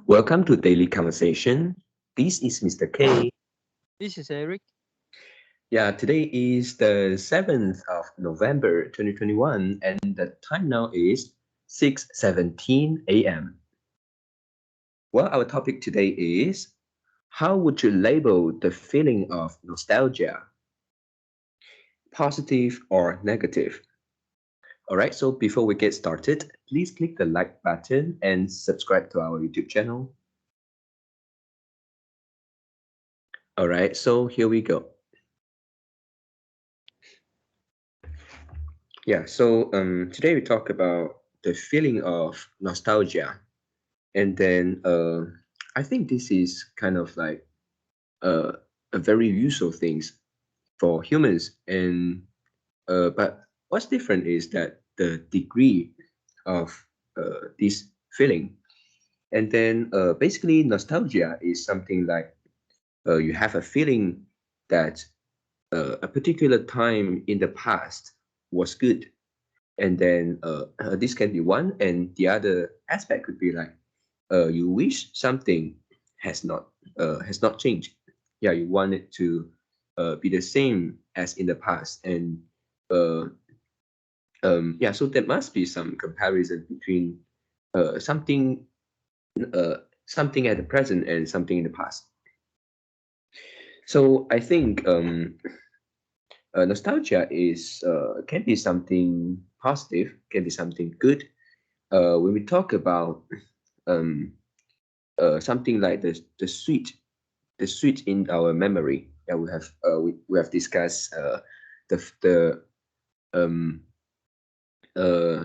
Welcome to Daily Conversation. This is Mr. K. This is Eric. Yeah, today is the 7th of November 2021 and the time now is 6:17 a.m. Well, our topic today is how would you label the feeling of nostalgia, positive or negative? All right, so before we get started, please click the like button and subscribe to our YouTube channel. All right, so here we go. Yeah, so today we talk about the feeling of nostalgia, and then I think this is kind of like uh, a very useful things for humans, and but what's different is that the degree of this feeling, and then basically nostalgia is something like you have a feeling that a particular time in the past was good, and then this can be one, and the other aspect could be like you wish something has not changed. Yeah, you want it to be the same as in the past, and uh, yeah, so there must be some comparison between something uh, something at the present and something in the past. So I think nostalgia is can be something positive, can be something good. When we talk about um, something like the sweet in our memory that we have discussed the um, uh,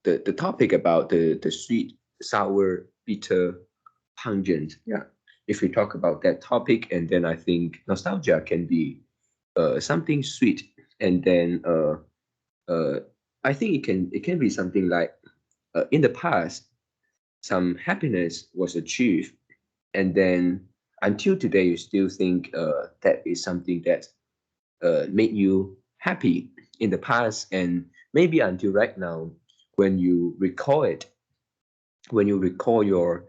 the topic about the sweet, sour, bitter, pungent. Yeah, if we talk about that topic, and then I think nostalgia can be something sweet, and then uh, I think it can be something like in the past some happiness was achieved, and then until today you still think that is something that made you happy in the past, and maybe until right now when you recall it, when you recall your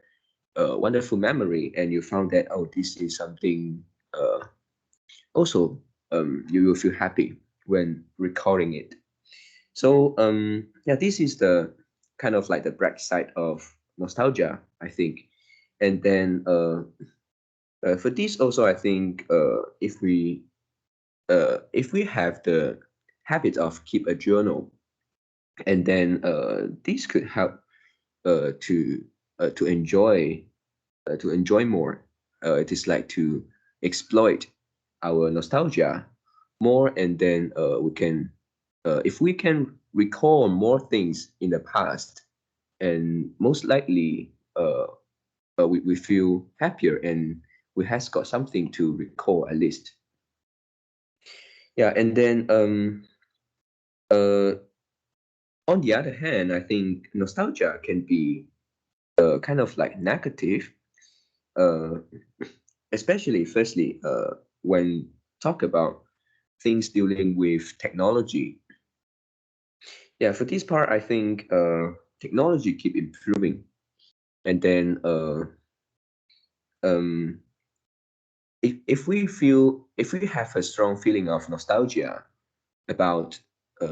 wonderful memory, and you found that, oh, this is something also you will feel happy when recalling it. So yeah, this is the kind of like the bright side of nostalgia, I think. And then for this also, I think if we have the habit of keep a journal, and then this could help to to enjoy more. It is like to exploit our nostalgia more, and then we can if we can recall more things in the past, and most likely we feel happier, and we has got something to recall at least. Yeah, and then uh, on the other hand, I think nostalgia can be kind of like negative, uh, especially firstly when talk about things dealing with technology. Yeah, for this part, I think technology keep improving, and then um, if we have a strong feeling of nostalgia about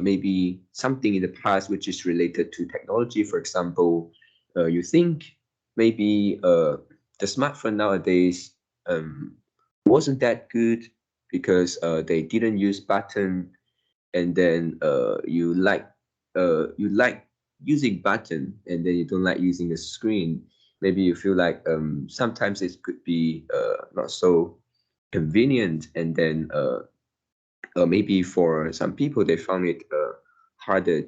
maybe something in the past which is related to technology. For example, you think maybe the smartphone nowadays wasn't that good because they didn't use button, and then you like using button, and then you don't like using the screen. Maybe you feel like sometimes it could be not so convenient, and then maybe for some people they found it harder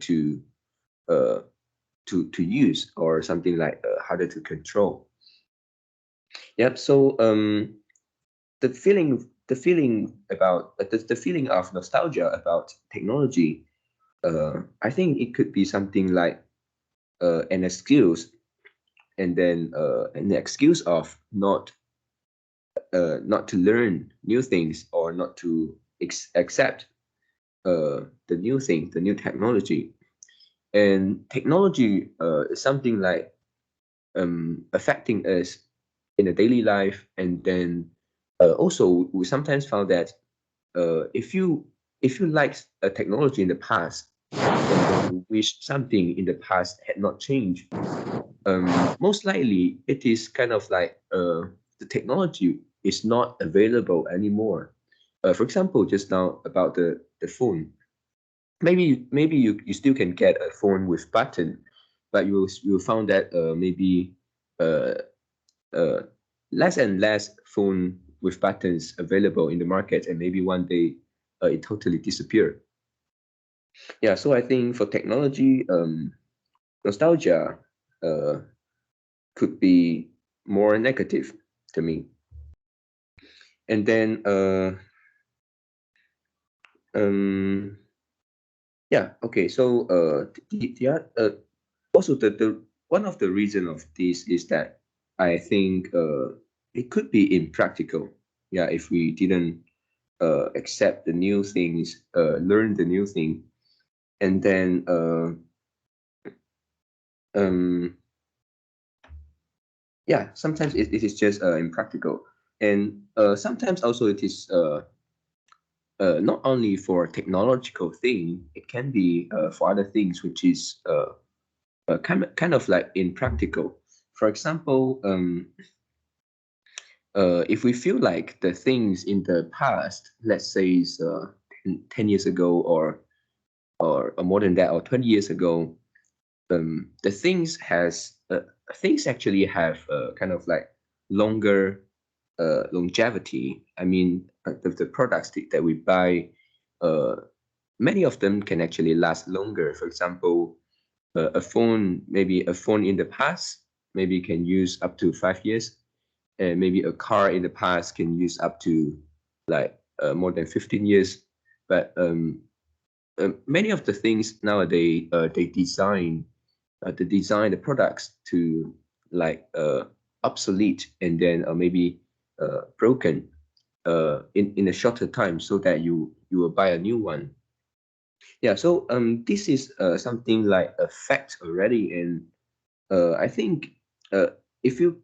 uh, to use, or something like harder to control. Yep. So the feeling of nostalgia about technology, I think it could be something like an excuse, and then an excuse of not to learn new things, or not to accept the new thing, the new technology. And technology is something like affecting us in a daily life. And then also we sometimes found that if you liked a technology in the past, and then you wish something in the past had not changed, most likely it is kind of like the technology is not available anymore. For example, just now about the phone, maybe you still can get a phone with button, but you found that maybe uh, uh, less and less phone with buttons available in the market, and maybe one day it totally disappeared. Yeah, so I think for technology, nostalgia uh, could be more negative to me. And then um, yeah, okay. So also the one of the reason of this is that I think it could be impractical. Yeah, if we didn't accept the new things, learn the new thing, and then um, yeah, sometimes it is just impractical, and sometimes also it is not only for technological thing, it can be for other things, which is kind of like impractical. For example, if we feel like the things in the past, let's say is 10 years ago, or more than that, or 20 years ago, the things actually have kind of like longer longevity. I mean, the products that we buy, uh, many of them can actually last longer. For example, a phone, maybe a phone in the past, maybe can use up to 5 years, and maybe a car in the past can use up to like more than 15 years. But many of the things nowadays, they design the products to like obsolete, and then maybe broken in a shorter time, so that you will buy a new one. Yeah, so this is something like a fact already. And I think if you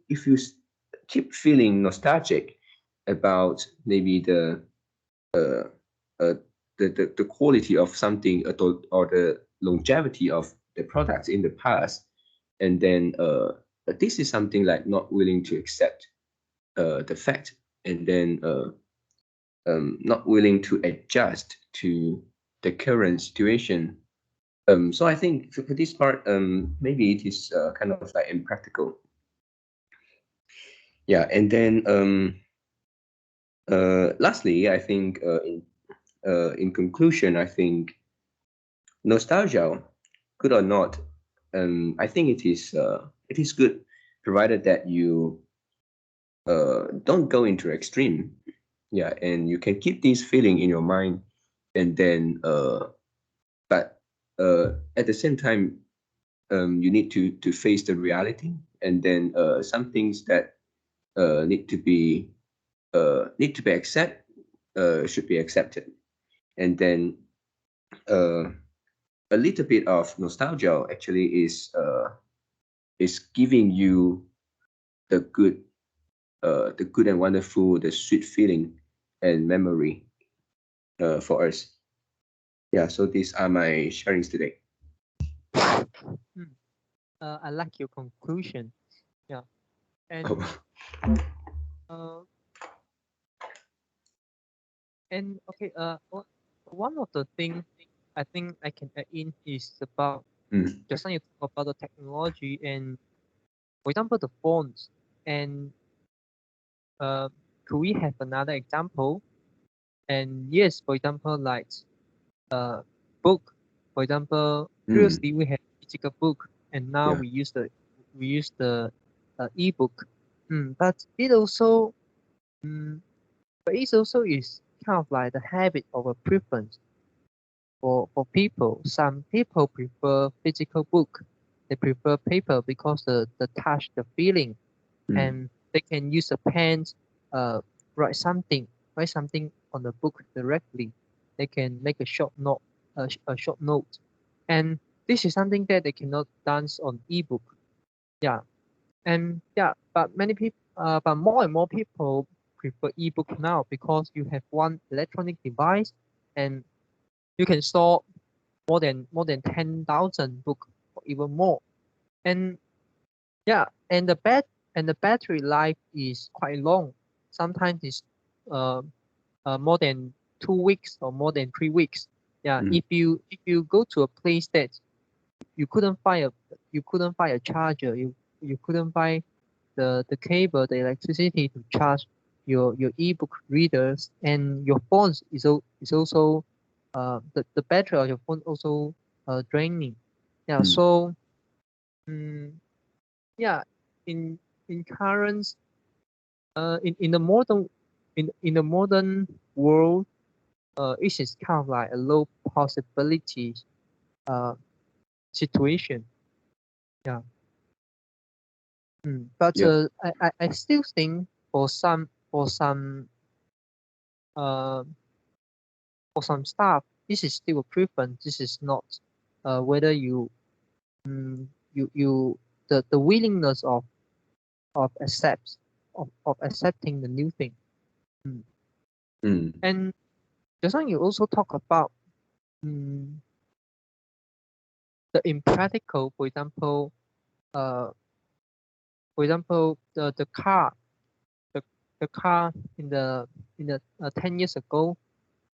keep feeling nostalgic about maybe uh, uh, the quality of something, or the longevity of the products in the past, and then this is something like not willing to accept the fact, and then not willing to adjust to the current situation. So I think for this part, maybe it is kind of like impractical. Yeah, and then lastly, I think in conclusion, I think nostalgia, good or not, I think it is good, provided that you don't go into extreme. Yeah, and you can keep this feeling in your mind, and then but at the same time, you need to face the reality, and then some things that need to be accepted, should be accepted. And then uh, a little bit of nostalgia actually is giving you the good the good and wonderful, the sweet feeling and memory for us. Yeah, so these are my sharings today. Hmm. I like your conclusion. Yeah. And Oh. uh, okay. One of the things I think I can add in is about Mm, just now you talk about the technology and, for example, the phones. And uh, could we have another example? And yes, for example, like uh, book. For example, mm, previously we had physical book, and now yeah. we use the ebook. But it also mm, it also is kind of like the habit of a preference for people. Some people prefer physical book. They prefer paper because the touch, the feeling, Mm, and they can use a pen, uh, write something, write something on the book directly. They can make a short note, a short note, and this is something that they cannot dance on ebook. Yeah, And yeah, but many people, but more and more people prefer ebook now because you have one electronic device and you can store more than 10,000 book or even more. And yeah, and the battery life is quite long. Sometimes it's uh, more than 2 weeks or more than 3 weeks. Yeah, Mm. if you go to a place that you couldn't find a you couldn't find a charger, you couldn't find the cable, the electricity to charge your ebook readers, and your phones is also the battery of your phone also draining. Yeah, Mm. so yeah, in in current in the modern in the modern world, it is kind of like a low possibility uh situation. Yeah. But Yeah. I still think uh for some staff, this is still a preference. This is not whether you the willingness of of accepting the new thing. Mm. Mm. And just like you also talk about mm, the impractical, uh, for example, the, the car in the 10 years ago,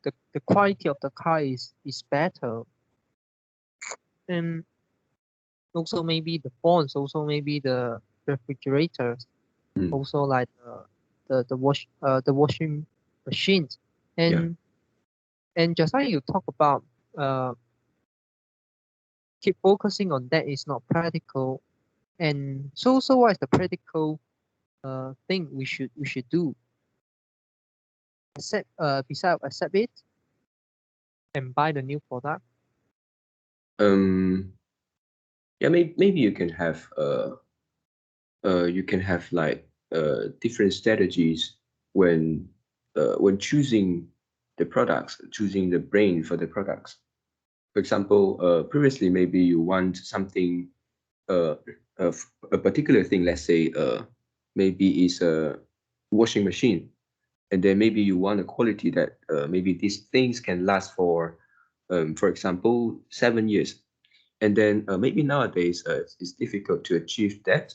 the quality of the car is better, and also maybe the phones, also maybe the refrigerators, Mm. also like the washing machines, Yeah. and just like you talk about uh keep focusing on that is not practical, and so what is the practical thing we should do? Accept Besides accept it and buy the new product. Um. Yeah. Maybe you can have like different strategies when choosing the products, choosing the brand for the products. For example, previously maybe you want something, uh, a particular thing. Let's say maybe is a washing machine, and then maybe you want a quality that maybe these things can last for example, 7 years. And then maybe nowadays it's difficult to achieve that.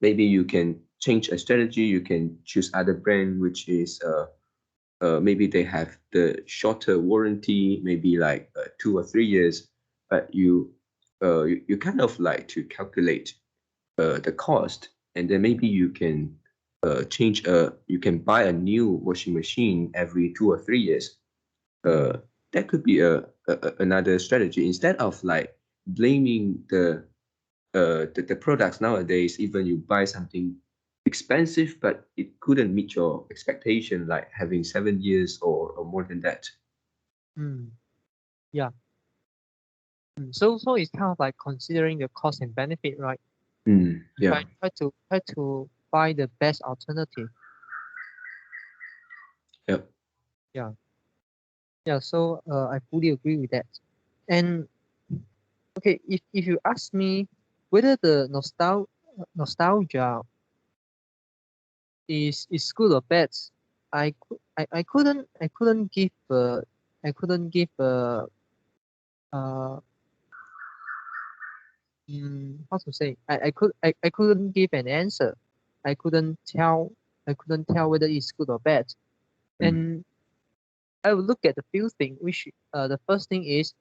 Maybe you can change a strategy. You can choose other brand which is maybe they have the shorter warranty, maybe like 2 or 3 years, but you kind of like to calculate the cost, and then maybe you can you can buy a new washing machine every 2 or 3 years. uh, that could be another strategy, instead of like blaming the products nowadays. Even you buy something expensive but it couldn't meet your expectation, like having 7 years or more than that. Mm, yeah. So it's kind of like considering the cost and benefit, right? Yeah. Try to buy the best alternative. Yeah. Yeah. Yeah. So I fully agree with that. And okay, if you ask me whether the nostalgia is good or bad, I couldn't give I couldn't give uh how to say, I couldn't give an answer. I couldn't tell I couldn't tell whether it's good or bad. Mm. And I will look at the few things, which the first thing is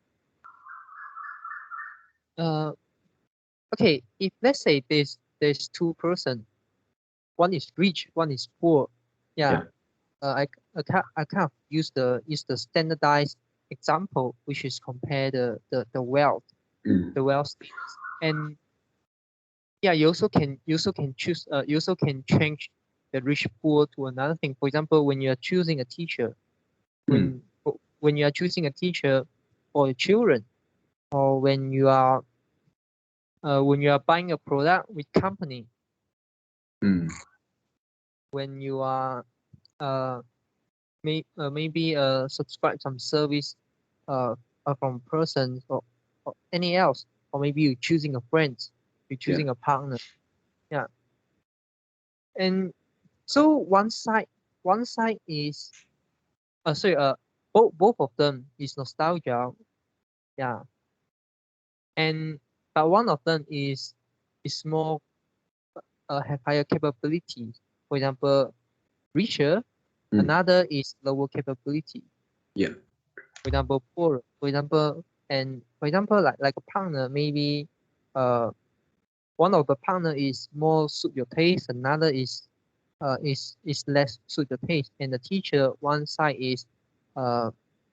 uh okay, if let's say there's two-person, one is rich, one is poor. Yeah, Yeah. I kind of use the standardized example, which is compare the wealth, Mm. the wealth status. And yeah, you also can choose you also can change the rich poor to another thing. For example, when you are choosing a teacher, Mm. when you are choosing a teacher for your children, or when you are buying a product with company, Mm. when you are uh, maybe subscribe some service uh, from persons or any else, or maybe you're choosing a friend, you're Yeah. choosing a partner. Yeah. And so one side is sorry, both of them is nostalgia. Yeah. And but one of them is more have higher capability. For example, richer. Mm. Another is lower capability. Yeah. For example, poor. For example, like a partner, maybe uh one of the partner is more suit your taste, another is less suit your taste. And the teacher, one side is uh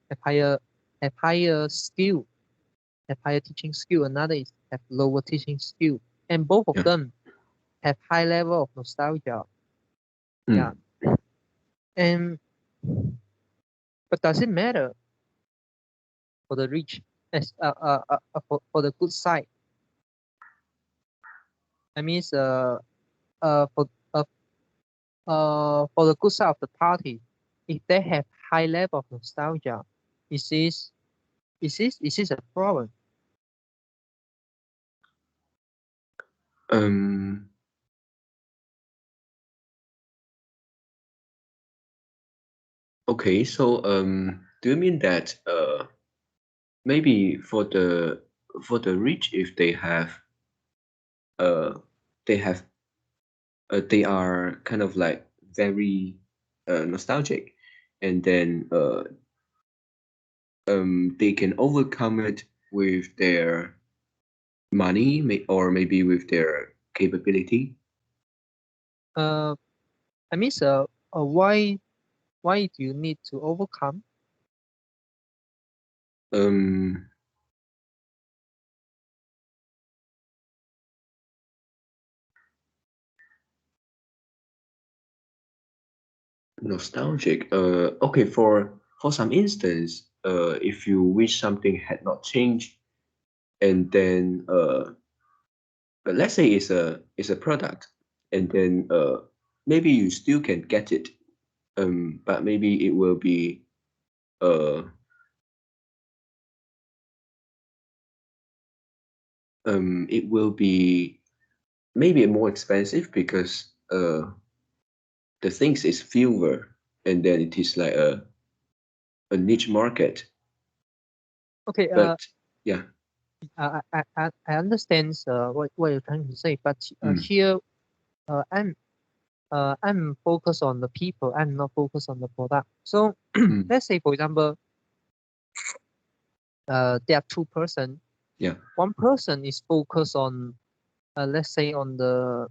have higher have higher skill, have higher teaching skill, another is have lower teaching skill. And both of Yeah. them have high level of nostalgia. Yeah. Mm. And but does it matter for the rich as for the good side? I mean, for uh, for the good side of the party, if they have high level of nostalgia, is this is this a problem? Um. Okay. So do you mean that maybe for the rich, if uh they have they are kind of like very nostalgic, and then they can overcome it with their money, or maybe with their capability. Uh, I mean, why do you need to overcome? Um, Nostalgic. Okay, for some instance, if you wish something had not changed, and then but let's say it's a product, and then maybe you still can get it, but maybe uh it will be maybe more expensive because the things is fewer, and then it is like a niche market. Okay, But yeah. I understand what you're trying to say, but Mm. here uh, I'm I'm focused on the people. I'm not focused on the product. So Mm. let's say, for example, there are two person. Yeah. One person is focused on, let's say, mm,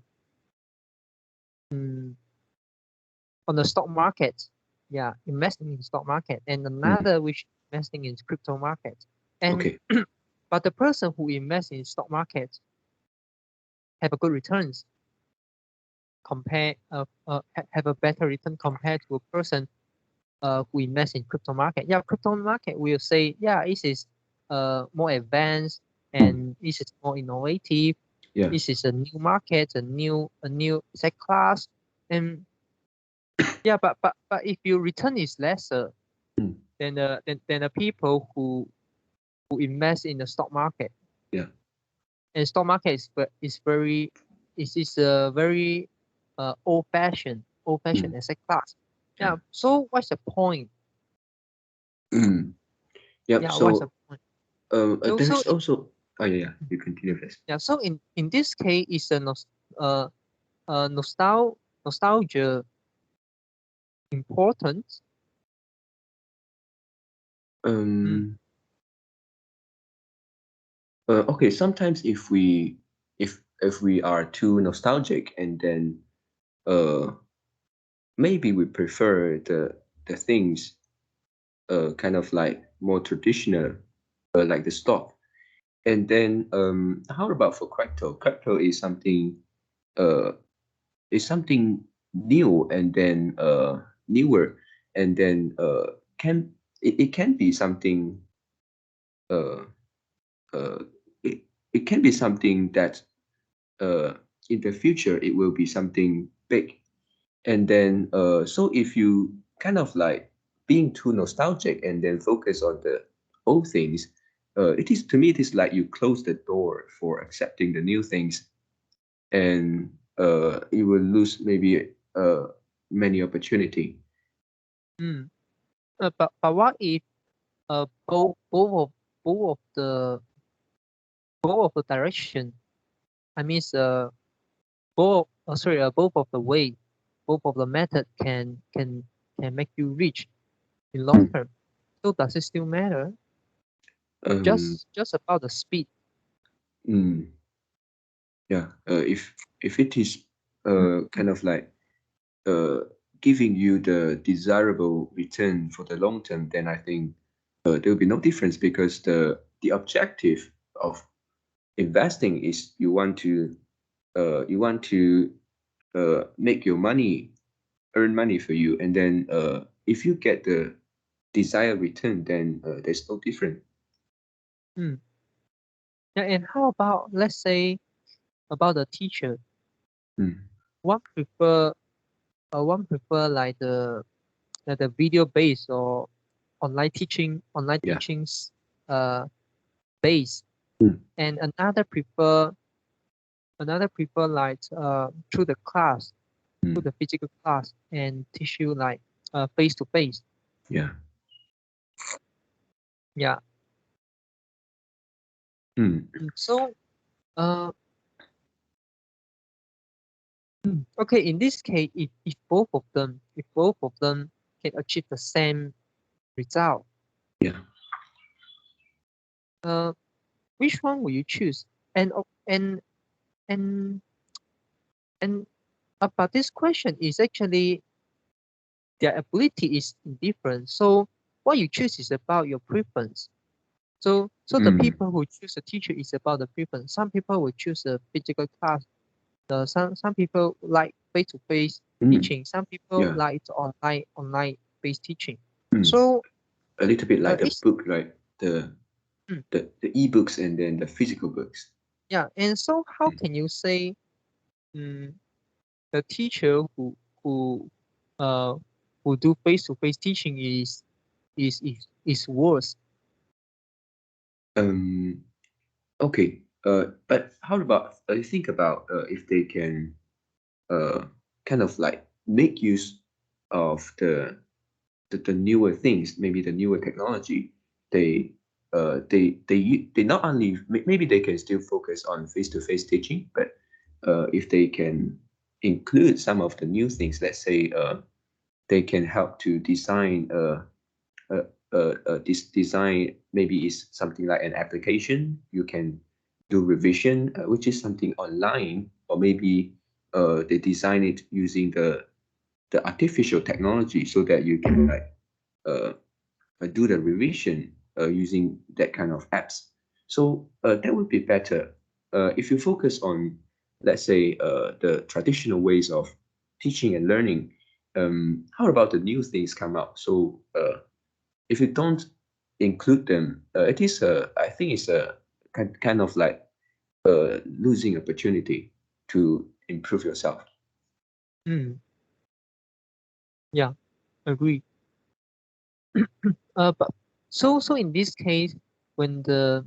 on the stock market. Yeah, investing in stock market, and Mm. another which investing in crypto market. And Okay. but the person who invests in stock market have a good returns have a better return compared to a person who invest in crypto market. Yeah, crypto market will say, yeah, this is more advanced and this is more innovative. Yeah. This is a new market, a new asset class. And yeah, but if your return is lesser Mm. than the people who invest in the stock market. Yeah. And stock market is very is a very old fashioned Mm. asset class. Yeah. Yeah. So what's the point? Mm. Yep. Yeah, what's the So point? So there's also, oh yeah, yeah, you continue first. yeah, so in this case, it's a uh nostalgia important. Mm. Um. Okay. Sometimes if we are too nostalgic, and then uh maybe we prefer the things kind of like more traditional, like the stock. And then how about for crypto? Crypto uh is something new, and then newer, and then it can be something uh uh it, it can be something that uh in the future it will be something big. And then so if you kind of like being too nostalgic and then focus on the old things, it is, to me, it is like you close the door for accepting the new things. And you will lose maybe many opportunity. But what if both of the direction, I mean both of the way, both of the method can make you rich in long term. So does it still matter? Just about the speed. Yeah. If it is kind of like giving you the desirable return for the long term, then I think there will be no difference, because the objective of investing is you want to make your money, earn money for you, and then if you get the desired return, then there's no difference. Yeah, and how about, let's say, about the teacher? One prefer like the video based or online teachings base, and another prefer like through the class, through the physical class, and teach you like face to face. Yeah. So okay, in this case, if both of them can achieve the same result, which one will you choose? And about this question is actually their ability is different. So what you choose is about your preference. So the people who choose a teacher is about the preference. Some people will choose a physical class. Some people like face-to-face teaching. Some people like online based teaching. So a little bit like the book, right? The e-books and then the physical books. Yeah, and so how can you say the teacher who do face-to-face teaching is worse? Okay. But how about think about if they can kind of like make use of the newer things, maybe the newer technology. They not only maybe they can still focus on face-to-face teaching, but if they can include some of the new things, let's say they can help to design this design, maybe is something like an application you can do revision, which is something online, or maybe they design it using the artificial technology, so that you can like do the revision using that kind of apps. So that would be better if you focus on, let's say, the traditional ways of teaching and learning. How about the new things come out? So if you don't include them, it is I think it's a kind of like losing opportunity to improve yourself. Yeah, agree. But so in this case, when the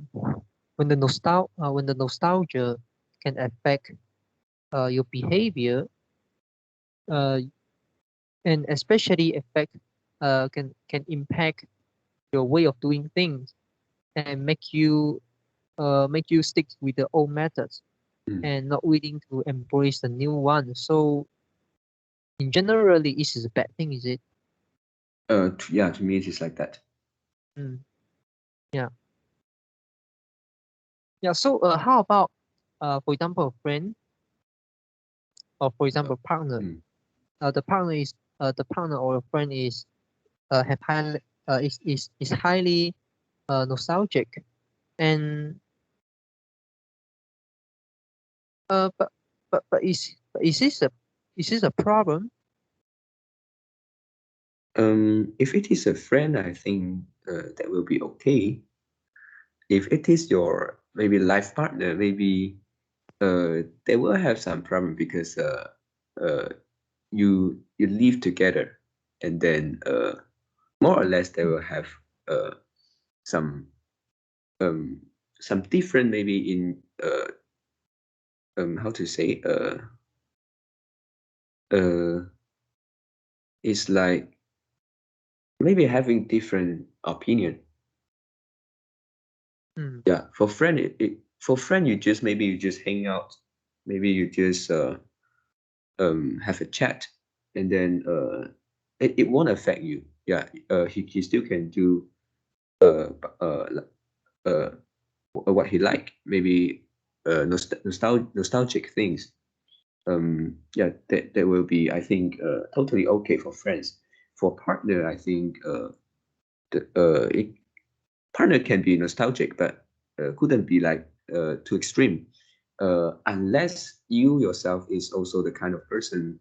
nostalgia can affect your behavior, and especially affect can impact your way of doing things, and make you stick with the old methods and not willing to embrace the new one. So in generally, this is a bad thing, is it? Yeah, to me it is like that. Yeah. So how about for example, a friend, or for example, partner? The partner is the partner or a friend is have highly is highly nostalgic, and but is this a problem? If it is a friend, I think that will be okay. If it is your maybe life partner, maybe they will have some problem, because you live together, and then more or less they will have some some different, maybe in how to say it's like maybe having different opinion. Yeah, for friend, for friend, you just hang out, maybe you just have a chat, and then it won't affect you. Yeah, he still can do uh uh what he like, maybe nostalgic things. Yeah, that will be, I think, totally okay for friends. For partner, I think partner can be nostalgic, but couldn't be like too extreme, unless you yourself is also the kind of person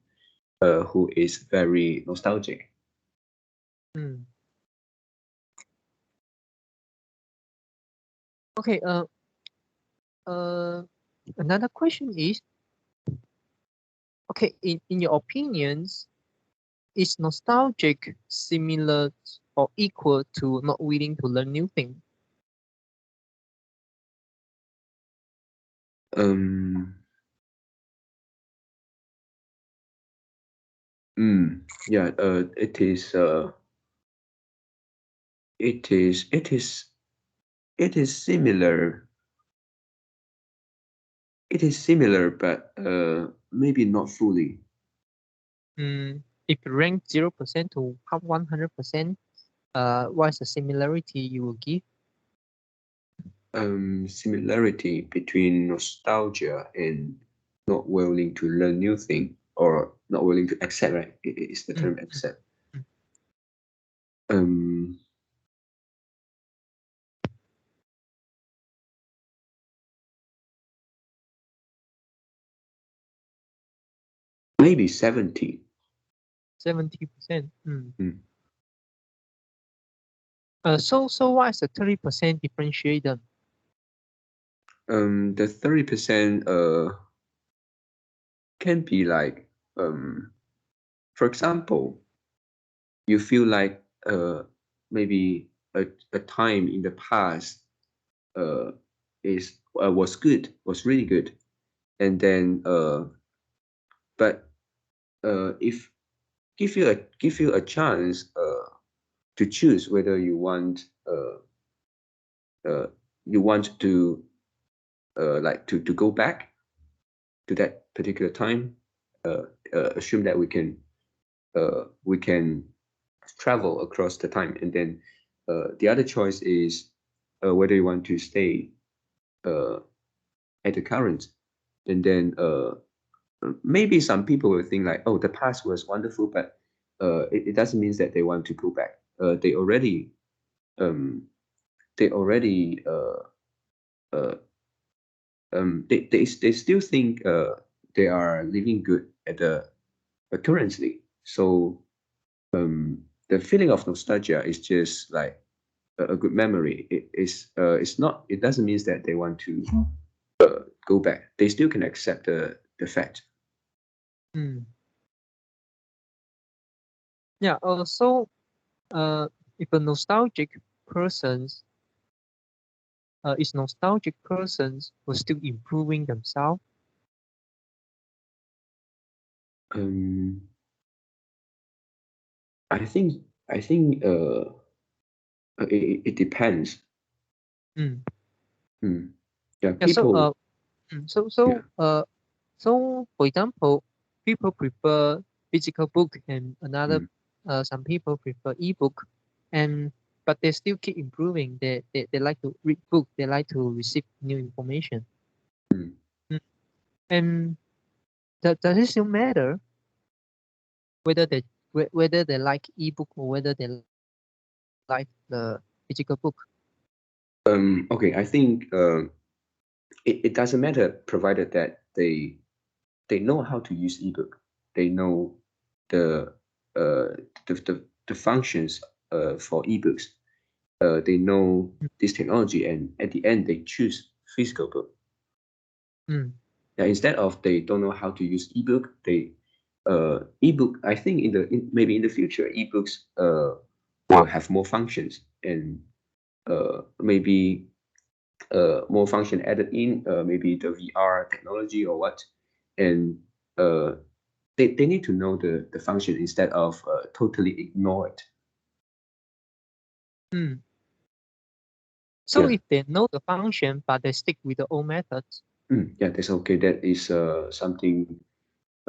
who is very nostalgic. Okay. Another question is, okay, in your opinions, is nostalgic similar or equal to not willing to learn new things? Um, yeah, it is, it is, it is similar. It is similar, but maybe not fully. If you rank 0% to 100%, what's the similarity you will give? Similarity between nostalgia and not willing to learn new thing, or not willing to accept, right? It's the term accept. Um, maybe 70. 70%. Mm. So what is the 30% differentiate them? The 30% can be like, for example, you feel like maybe a time in the past uh was good, was really good, and then but if give you a chance to choose whether you want to like to go back to that particular time. Assume that we can travel across the time, and then the other choice is whether you want to stay uh, at the current. And then maybe some people will think like, oh, the past was wonderful, but it doesn't mean that they want to go back. Um, they already uh, they still think they are living good at the currently. So the feeling of nostalgia is just like a good memory. It's not. It doesn't mean that they want to go back. They still can accept the fact. Yeah. Also, if a nostalgic persons is nostalgic persons who still improving themselves. Um, I think it depends. Mm. Yeah, Yeah. So people. so Yeah. so uh so for example, people prefer physical book and another Mm, some people prefer ebook, and but they still keep improving. They like to read book. They like to receive new information. mm. Mm. And does it still matter whether whether they like ebook or whether they like the physical book? Okay, I think it doesn't matter, provided that they know how to use ebook. They know the the functions for ebooks. They know this technology, and at the end they choose physical book. Mm. Yeah, instead of they don't know how to use ebook, they ebook. I think maybe in the future, ebooks will have more functions, and maybe more function added in, maybe the VR technology or what, and uh, they need to know the function instead of totally ignore it. So Yeah. if they know the function but they stick with the old methods, Yeah, that's okay. That is something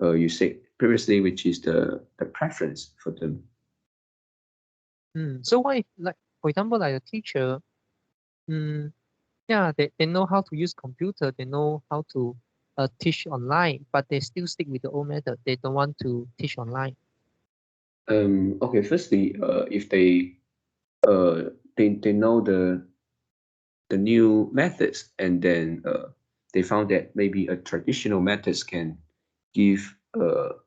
you said previously, which is the preference for them. so why, like for example, like a teacher, yeah, they know how to use computer, they know how to teach online, but they still stick with the old method. They don't want to teach online. Okay, firstly, if they know the new methods, and then they found that maybe a traditional methods can give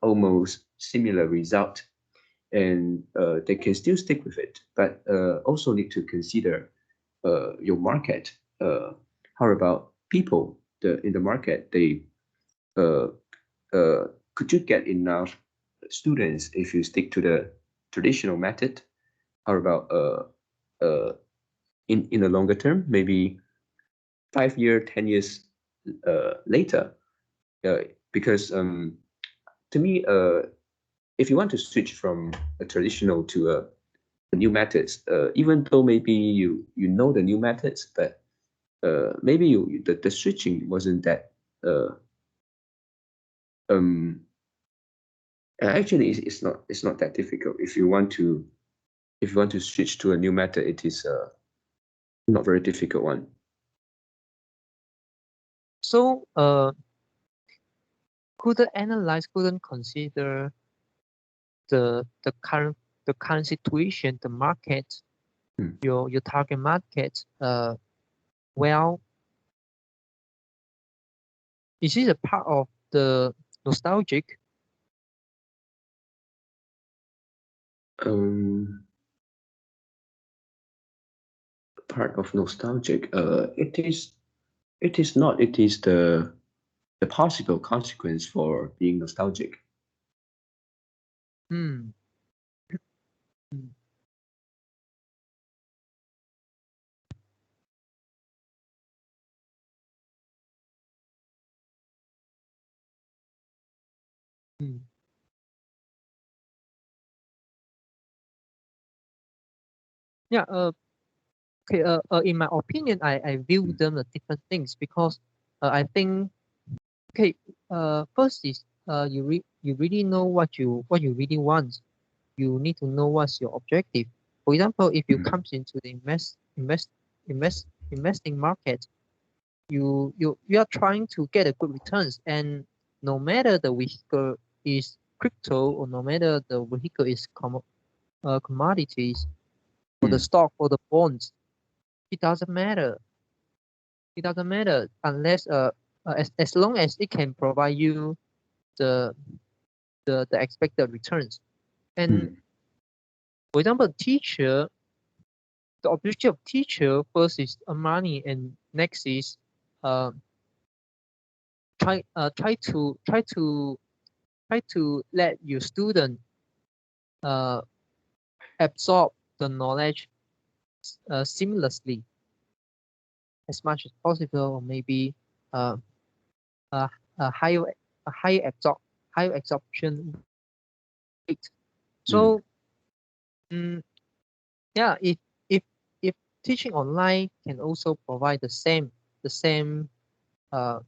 almost similar result, and they can still stick with it, but also need to consider your market. How about people in the market? They uh, could you get enough students if you stick to the traditional method? How about in a longer term, maybe 5 year, 10 years later? Because to me, if you want to switch from a traditional to a new methods, even though maybe you know the new methods, but maybe the switching wasn't that uh, um actually it's not that difficult. If you want to switch to a new method, it is not very difficult one. So couldn't consider the current situation, the market, your target market. Well, is it a part of the nostalgic? Part of nostalgic. It is not. It is the possible consequence for being nostalgic. Hmm. Hmm. Hmm. Yeah. Okay. In my opinion, I view them as different things because I think, okay. First is you really know what you really want. You need to know what's your objective. For example, if you comes into the investing market, you are trying to get a good returns, and no matter the vehicle is crypto or no matter the vehicle is commodities or the stock or the bonds, it doesn't matter. It doesn't matter unless as long as it can provide you the the expected returns. And for example, teacher, the objective of teacher first is money, and next is uh, try to let your student uh, absorb the knowledge seamlessly as much as possible, or maybe uh, a, a higher a higher absorption rate. So yeah, if if teaching online can also provide the same uh,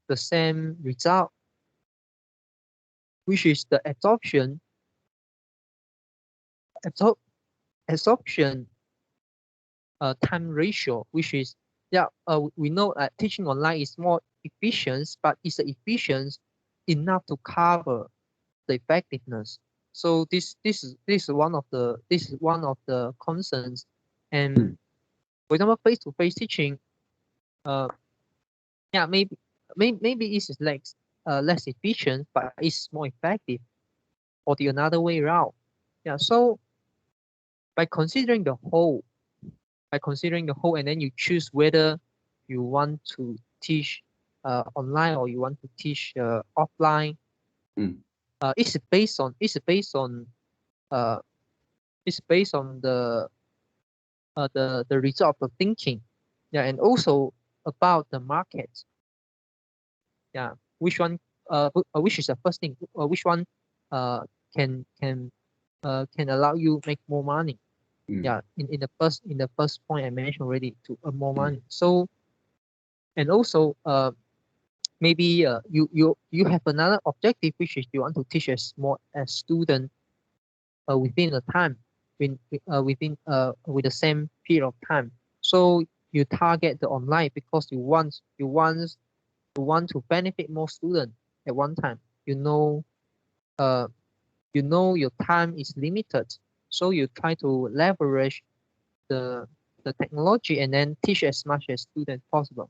the same result, which is the absor- absorption time ratio, which is, yeah, we know that teaching online is more efficient, but is the efficient enough to cover the effectiveness? So this is one of the concerns. And for example, face-to-face teaching, uh, yeah, maybe it's less efficient, but it's more effective, or the another way around. Yeah, so by considering the whole, and then you choose whether you want to teach online or you want to teach offline. Uh, it's based on the result of thinking, yeah, and also about the market, yeah, which one which is the first thing, which one can allow you make more money. Yeah, in the first point I mentioned already, to earn more money. So, and also maybe you have another objective, which is you want to teach as student within a time, with the same period of time. So you target the online because you want to benefit more students at one time. You know your time is limited, so you try to leverage the technology and then teach as much as students possible.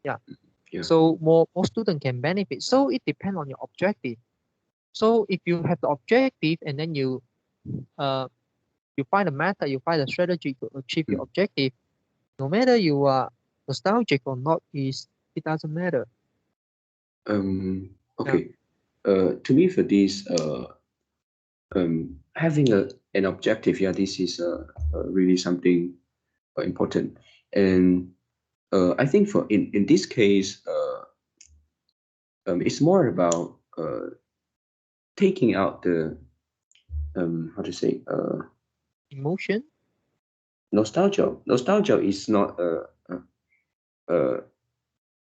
Yeah. So more students can benefit. So it depends on your objective. So if you have the objective and then you find a method, you find a strategy to achieve your objective, no matter you are nostalgic or not, it doesn't matter. Okay. To me, for this, having an objective, this is really something important. And I think in this case, it's more about taking out the how to say Emotion. nostalgia. Nostalgia is not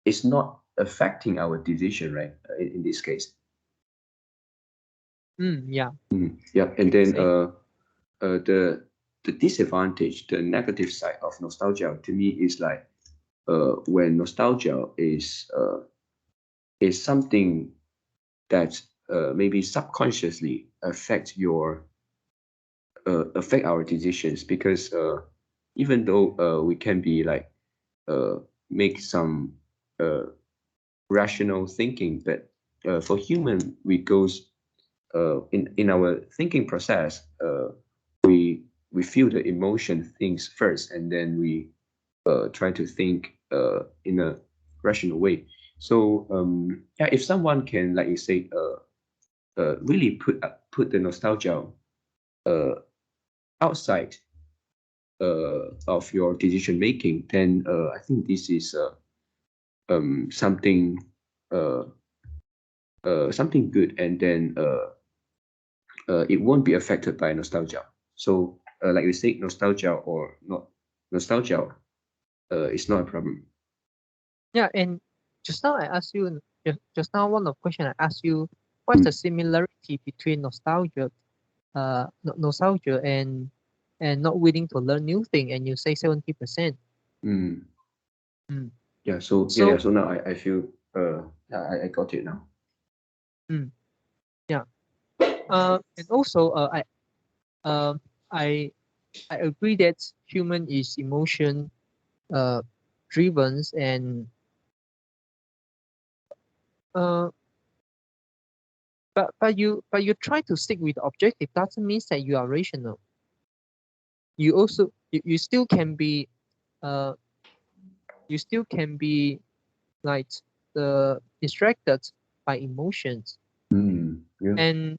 it's not affecting our decision, right? In this case. Yeah. Yeah, and then the disadvantage, the negative side of nostalgia to me is like when nostalgia is something that maybe subconsciously affect our decisions, because even though we can be like make some rational thinking, but for human, we goes in our thinking process, we feel the emotion things first, and then we try to think in a rational way. So if someone can, like you say, really put the nostalgia outside of your decision making, then I think this is something something good, and then it won't be affected by nostalgia. So like you say, nostalgia or not nostalgia, it's not a problem. Yeah, and just now I asked you, just now one of the question I asked you, what's the similarity between nostalgia, nostalgia and not willing to learn new thing, and you say 70%. Yeah. So So now I feel I got it now. Yeah. And also I agree that human is emotion driven, and uh but you try to stick with the objective doesn't mean that you are rational. You also you still can be uh like distracted by emotions. Yeah.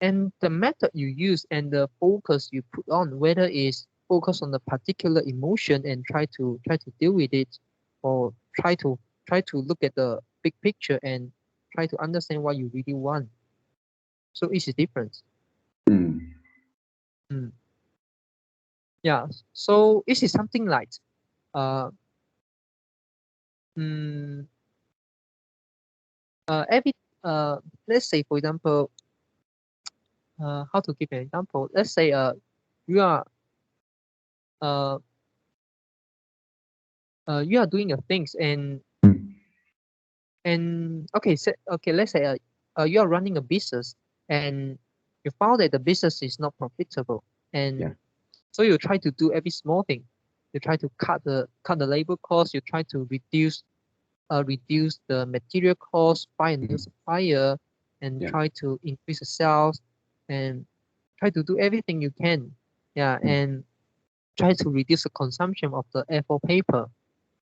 And the method you use and the focus you put on, whether is focus on the particular emotion and try to deal with it, or try to look at the big picture and try to understand what you really want. So it's a difference. Yeah. So this is something like uh mm, every let's say, for example, how to give an example, let's say you are uh you are doing your things, and okay, so, okay, let's say you are running a business, and you found that the business is not profitable, and so you try to do every small thing. You try to cut the labor cost. You try to reduce the material cost, find a new supplier, and try to increase the sales, and try to do everything you can. Yeah, and try to reduce the consumption of the A4 paper.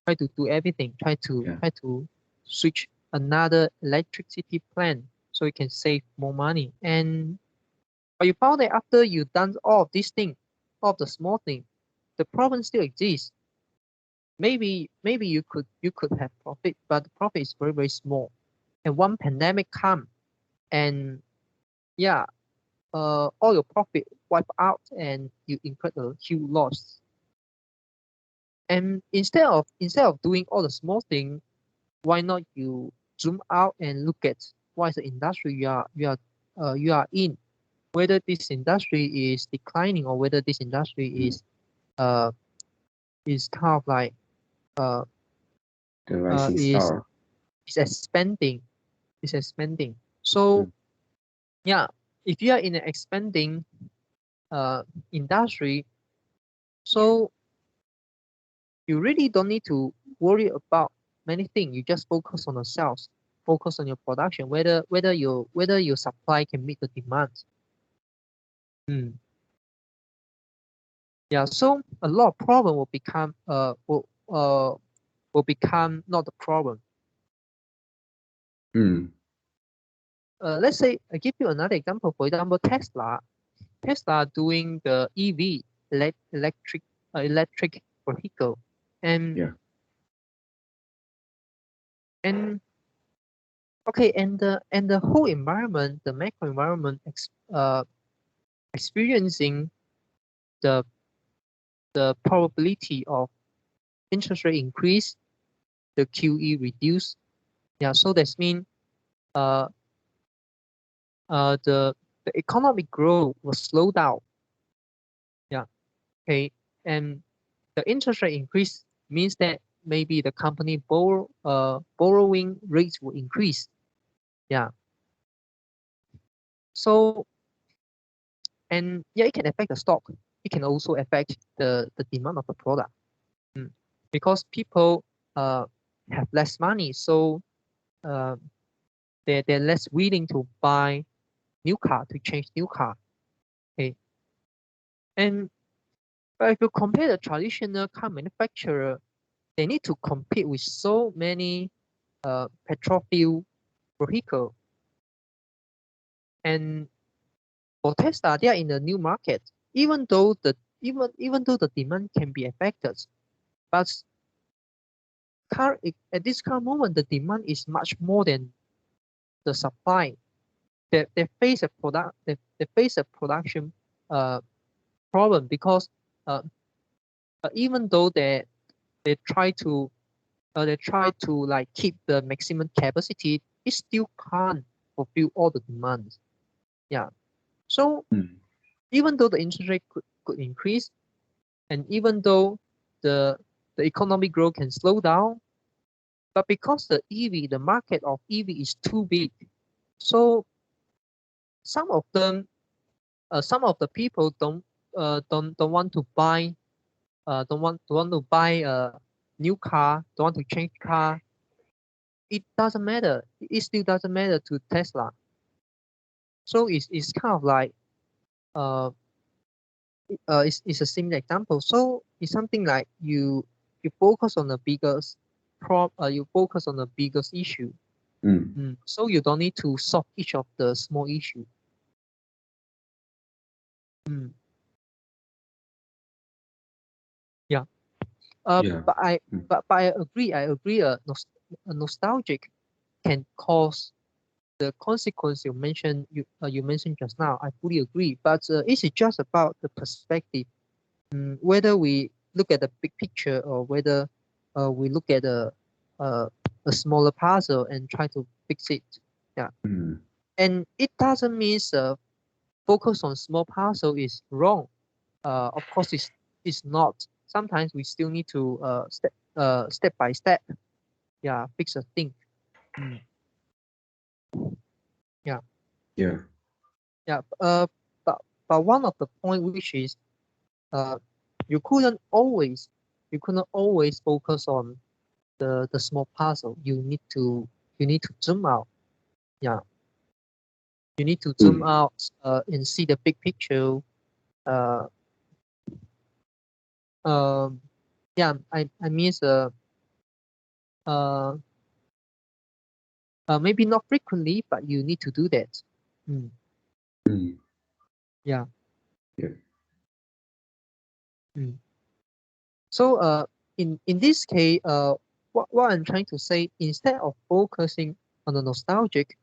Try to do everything. Try to switch another electricity plant so you can save more money. And but you found that after you done all of these things, all of the small things, the problem still exists. maybe you could have profit, but the profit is very, very small. And one pandemic come, and yeah, all your profit wipe out, and you incur a huge loss. And instead of doing all the small thing, why not you zoom out and look at what is the industry you are in, whether this industry is declining or whether this industry is kind of like The rising is star. expanding, So Mm. yeah, if you are in an expanding industry, so you really don't need to worry about many things. You just focus on the sales, focus on your production, whether your supply can meet the demand. Yeah, so a lot of problem will become not the problem. Let's say I give you another example. For example, Tesla doing the EV, electric vehicle, and Yeah. and okay, and the whole environment, the macro environment, experiencing the probability of interest rate increase, the QE reduce. Yeah, so that's mean uh the economic growth will slow down. Yeah, okay, and the interest rate increase means that maybe the company borrowing rates will increase. Yeah. So, and yeah, it can affect the stock. It can also affect the demand of the product. Because people have less money, so uh, they're less willing to buy new car, to change new car. Okay. And but if you compare the traditional car manufacturer, they need to compete with so many petrol fuel vehicle. And for Tesla, they are in the new market. Even though the demand can be affected, but at this current moment, the demand is much more than the supply. They face a production problem, because uh, even though they try to like keep the maximum capacity, it still can't fulfill all the demands. Yeah. So even though the interest rate could increase, and even though the economic growth can slow down, but because the market of EV is too big, so some of them, some of the people don't want to buy, don't want to buy a new car, don't want to change car. It doesn't matter. It still doesn't matter to Tesla. So it's kind of like uh it's a similar example. So it's something like you focus on the biggest you focus on the biggest issue. So you don't need to solve each of the small issue. Yeah. Yeah. But I agree. Nostalgic can cause the consequence you mentioned just now. I fully agree. But it's just about the perspective. Whether we look at the big picture, or whether we look at a smaller puzzle and try to fix it. Yeah. And it doesn't mean focus on small puzzle is wrong. Of course, it's not. Sometimes we still need to step by step, yeah, fix a thing. Yeah. Yeah. Yeah. But one of the point which is you couldn't always focus on the small puzzle. You need to zoom out. Yeah. You need to zoom out and see the big picture. Yeah, I mean uh, maybe not frequently, but you need to do that. Yeah. Yeah. So in this case, what I'm trying to say, instead of focusing on the nostalgic,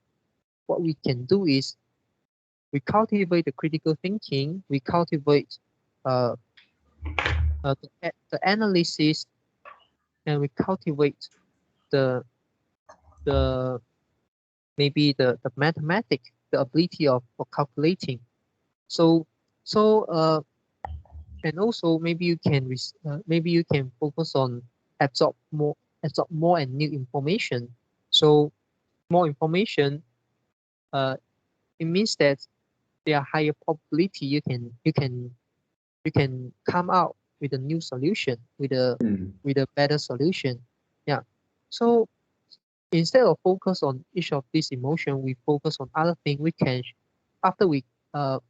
what we can do is we cultivate the critical thinking, we cultivate the analysis, and we cultivate the maybe the mathematics, the ability of calculating. So and also maybe you can focus on absorb more and new information. So more information, it means that there are higher probability you can come out with a new solution, with a better solution. Yeah. So instead of focus on each of these emotion, we focus on other thing. We can after we uh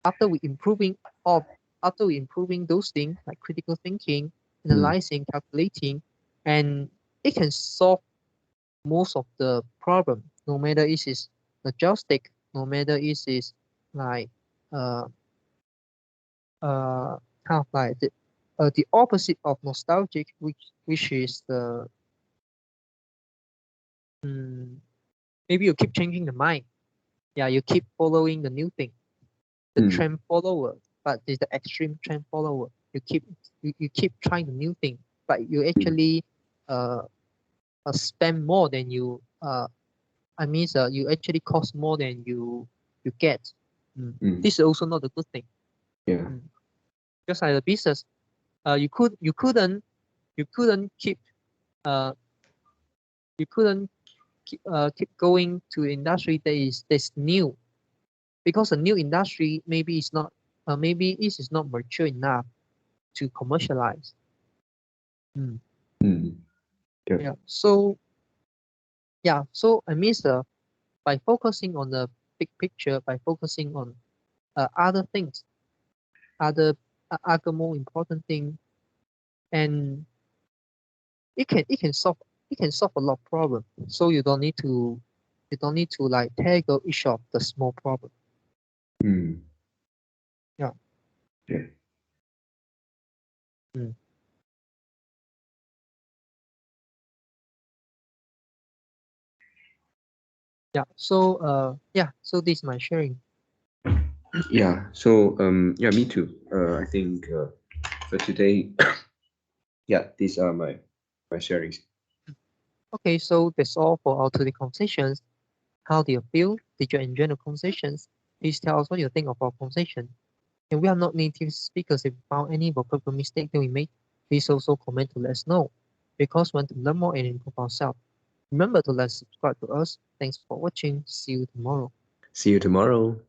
after we improving of after we improving those things like critical thinking, analyzing, calculating, and it can solve most of the problem, no matter it is logistic, no matter it is like uh kind of like the opposite of nostalgic, which is the maybe you keep changing the mind. Yeah, you keep following the new thing, the trend follower, but it's the extreme trend follower. You keep trying the new thing, but you actually spend more than you you actually cost more than you get. This is also not a good thing. Yeah. Just like the business, you couldn't keep you couldn't keep going to industry that's new, because a new industry maybe it's not maybe it is not mature enough to commercialize. Yeah. So I mean, by focusing on the big picture, by focusing on other things, other more important thing, and it can solve a lot of problem. So you don't need to like tackle each of the small problem. Yeah. Yeah. Yeah. So so this is my sharing. Yeah. So yeah, me too. I think for today, yeah, these are my sharings. Okay, so that's all for our today conversations. How do you feel? Did you enjoy the conversations? Please tell us what you think of our conversation. And we are not native speakers. If you found any vocabulary mistake that we made, please also comment to let us know, because we want to learn more and improve ourselves. Remember to like subscribe to us. Thanks for watching. See you tomorrow. See you tomorrow.